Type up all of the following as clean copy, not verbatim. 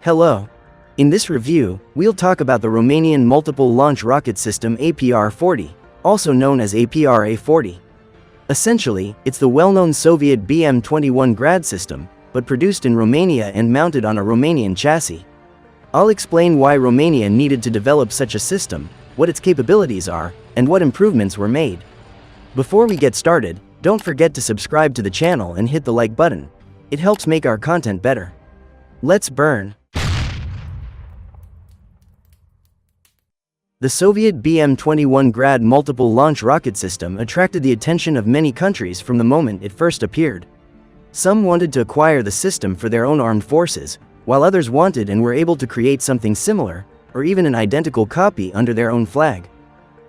Hello. In this review, we'll talk about the Romanian Multiple Launch Rocket System APR-40, also known as APRA-40. Essentially, it's the well-known Soviet BM-21 Grad system, but produced in Romania and mounted on a Romanian chassis. I'll explain why Romania needed to develop such a system, what its capabilities are, and what improvements were made. Before we get started, don't forget to subscribe to the channel and hit the like button. It helps make our content better. Let's burn. The Soviet BM-21 Grad multiple launch rocket system attracted the attention of many countries from the moment it first appeared. Some wanted to acquire the system for their own armed forces, while others wanted and were able to create something similar, or even an identical copy under their own flag.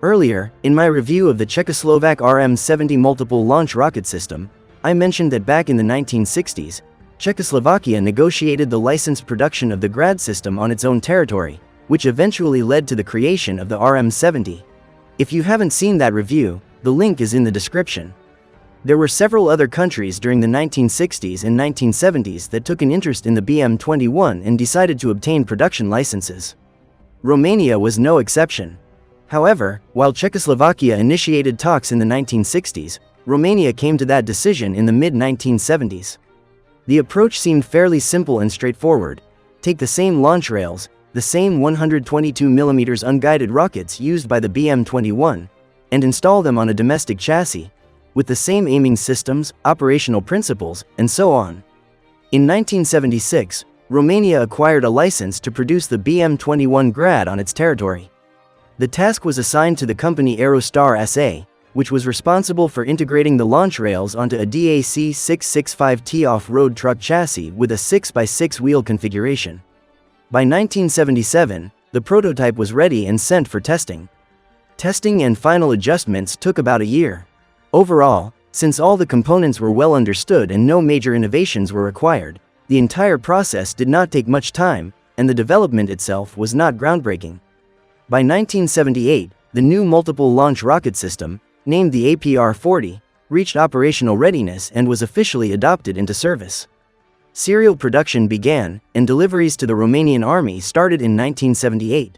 Earlier, in my review of the Czechoslovak RM-70 multiple launch rocket system, I mentioned that back in the 1960s, Czechoslovakia negotiated the licensed production of the Grad system on its own territory, which eventually led to the creation of the RM-70. If you haven't seen that review, the link is in the description. There were several other countries during the 1960s and 1970s that took an interest in the BM-21 and decided to obtain production licenses. Romania was no exception. However, while Czechoslovakia initiated talks in the 1960s, Romania came to that decision in the mid-1970s. The approach seemed fairly simple and straightforward. Take the same launch rails, the same 122mm unguided rockets used by the BM-21, and install them on a domestic chassis, with the same aiming systems, operational principles, and so on. In 1976, Romania acquired a license to produce the BM-21 Grad on its territory. The task was assigned to the company Aerostar SA, which was responsible for integrating the launch rails onto a DAC 665T off-road truck chassis with a 6x6 wheel configuration. By 1977, the prototype was ready and sent for testing. Testing and final adjustments took about a year. Overall, since all the components were well understood and no major innovations were required, the entire process did not take much time, and the development itself was not groundbreaking. By 1978, the new multiple launch rocket system, named the APR-40, reached operational readiness and was officially adopted into service. Serial production began, and deliveries to the Romanian Army started in 1978.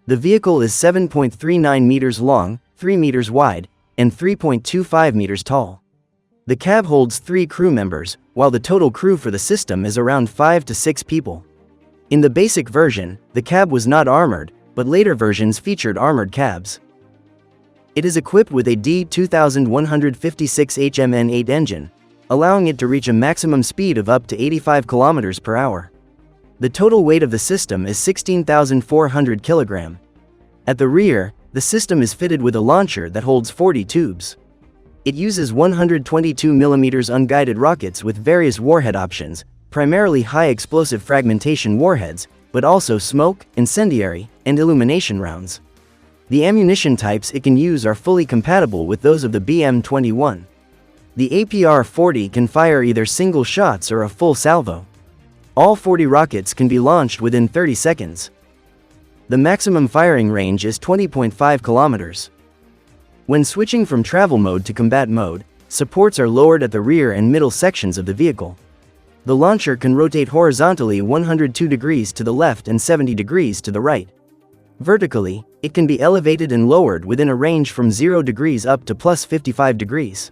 The vehicle is 7.39 meters long, 3 meters wide, and 3.25 meters tall. The cab holds 3 crew members, while the total crew for the system is around 5 to 6 people. In the basic version, the cab was not armored, but later versions featured armored cabs. It is equipped with a D2156 HMN8 engine, allowing it to reach a maximum speed of up to 85 km per hour. The total weight of the system is 16,400 kg. At the rear, the system is fitted with a launcher that holds 40 tubes. It uses 122mm unguided rockets with various warhead options, primarily high explosive fragmentation warheads, but also smoke, incendiary, and illumination rounds. The ammunition types it can use are fully compatible with those of the BM-21. The APR-40 can fire either single shots or a full salvo. All 40 rockets can be launched within 30 seconds. The maximum firing range is 20.5 kilometers. When switching from travel mode to combat mode, supports are lowered at the rear and middle sections of the vehicle. The launcher can rotate horizontally 102 degrees to the left and 70 degrees to the right. Vertically, it can be elevated and lowered within a range from 0 degrees up to plus 55 degrees.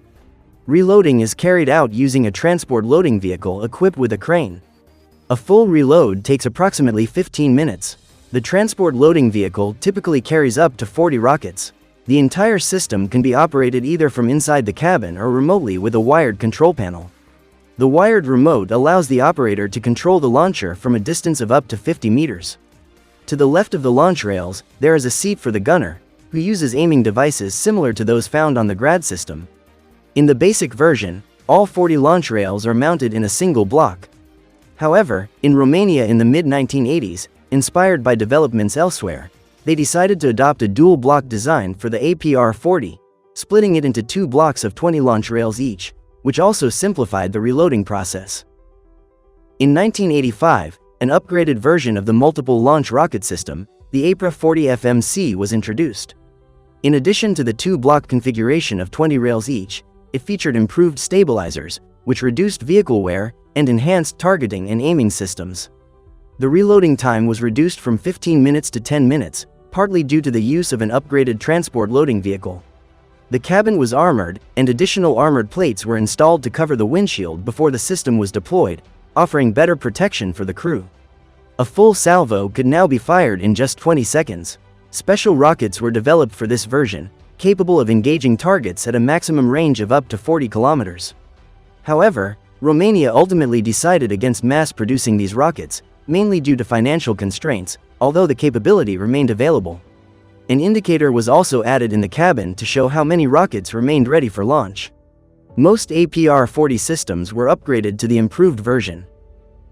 Reloading is carried out using a transport loading vehicle equipped with a crane. A full reload takes approximately 15 minutes. The transport loading vehicle typically carries up to 40 rockets. The entire system can be operated either from inside the cabin or remotely with a wired control panel. The wired remote allows the operator to control the launcher from a distance of up to 50 meters. To the left of the launch rails, there is a seat for the gunner, who uses aiming devices similar to those found on the Grad system. In the basic version, all 40 launch rails are mounted in a single block. However, in Romania in the mid-1980s, inspired by developments elsewhere, they decided to adopt a dual-block design for the APR-40, splitting it into 2 blocks of 20 launch rails each, which also simplified the reloading process. In 1985, an upgraded version of the multiple launch rocket system, the APRA-40 FMC, was introduced. In addition to the 2-block configuration of 20 rails each, it featured improved stabilizers, which reduced vehicle wear and enhanced targeting and aiming systems. The reloading time was reduced from 15 minutes to 10 minutes, partly due to the use of an upgraded transport loading vehicle. The cabin was armored, and additional armored plates were installed to cover the windshield before the system was deployed, offering better protection for the crew. A full salvo could now be fired in just 20 seconds. Special rockets were developed for this version, capable of engaging targets at a maximum range of up to 40 kilometers. However, Romania ultimately decided against mass-producing these rockets, mainly due to financial constraints, although the capability remained available. An indicator was also added in the cabin to show how many rockets remained ready for launch. Most APR-40 systems were upgraded to the improved version.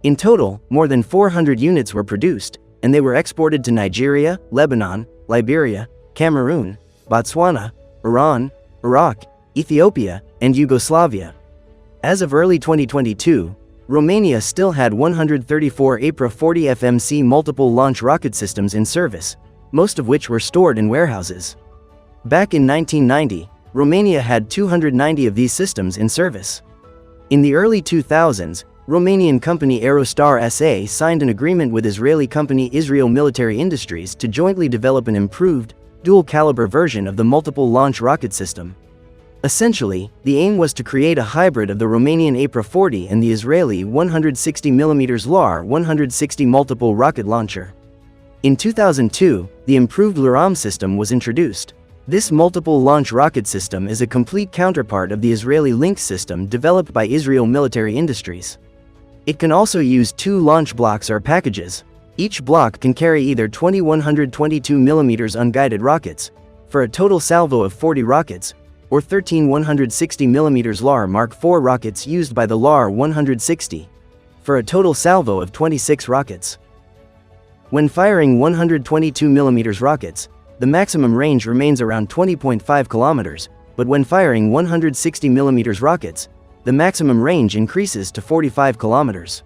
In total, more than 400 units were produced, and they were exported to Nigeria, Lebanon, Liberia, Cameroon, Botswana, Iran, Iraq, Ethiopia, and Yugoslavia. As of early 2022, Romania still had 134 APRA-40 FMC multiple launch rocket systems in service, most of which were stored in warehouses. Back in 1990, Romania had 290 of these systems in service. In the early 2000s, Romanian company Aerostar SA signed an agreement with Israeli company Israel Military Industries to jointly develop an improved, dual-caliber version of the multiple launch rocket system. Essentially, the aim was to create a hybrid of the Romanian APRA-40 and the Israeli 160mm LAR-160 multiple rocket launcher. In 2002, the improved Luram system was introduced. This multiple launch rocket system is a complete counterpart of the Israeli Lynx system developed by Israel Military Industries. It can also use 2 launch blocks or packages. Each block can carry either 20 122mm unguided rockets, for a total salvo of 40 rockets, or 13 160mm LAR Mark IV rockets used by the LAR-160, for a total salvo of 26 rockets. When firing 122mm rockets, the maximum range remains around 20.5 kilometers, but when firing 160mm rockets, the maximum range increases to 45 kilometers.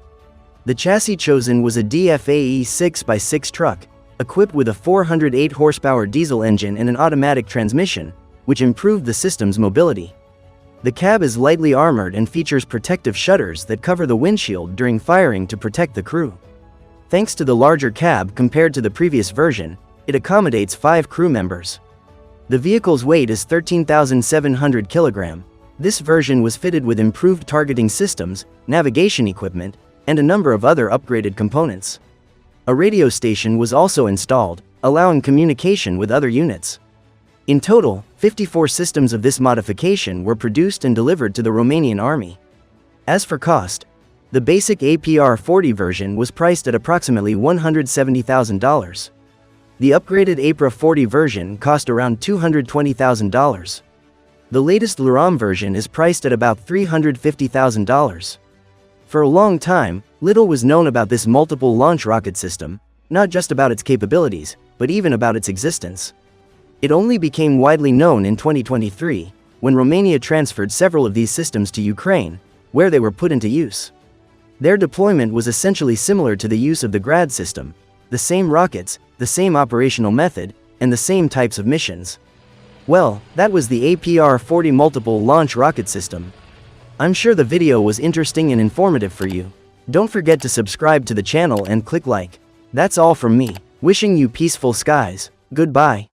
The chassis chosen was a DFAE 6x6 truck, equipped with a 408 horsepower diesel engine and an automatic transmission, which improved the system's mobility. The cab is lightly armored and features protective shutters that cover the windshield during firing to protect the crew. Thanks to the larger cab compared to the previous version, it accommodates 5 crew members. The vehicle's weight is 13,700 kg. This version was fitted with improved targeting systems, navigation equipment, and a number of other upgraded components. A radio station was also installed, allowing communication with other units. In total, 54 systems of this modification were produced and delivered to the Romanian Army. As for cost, the basic APR-40 version was priced at approximately $170,000. The upgraded APRA-40 version cost around $220,000. The latest Luram version is priced at about $350,000. For a long time, little was known about this multiple launch rocket system, not just about its capabilities, but even about its existence. It only became widely known in 2023, when Romania transferred several of these systems to Ukraine, where they were put into use. Their deployment was essentially similar to the use of the Grad system: the same rockets, the same operational method, and the same types of missions. Well, that was the APR-40 multiple launch rocket system. I'm sure the video was interesting and informative for you. Don't forget to subscribe to the channel and click like. That's all from me, wishing you peaceful skies. Goodbye.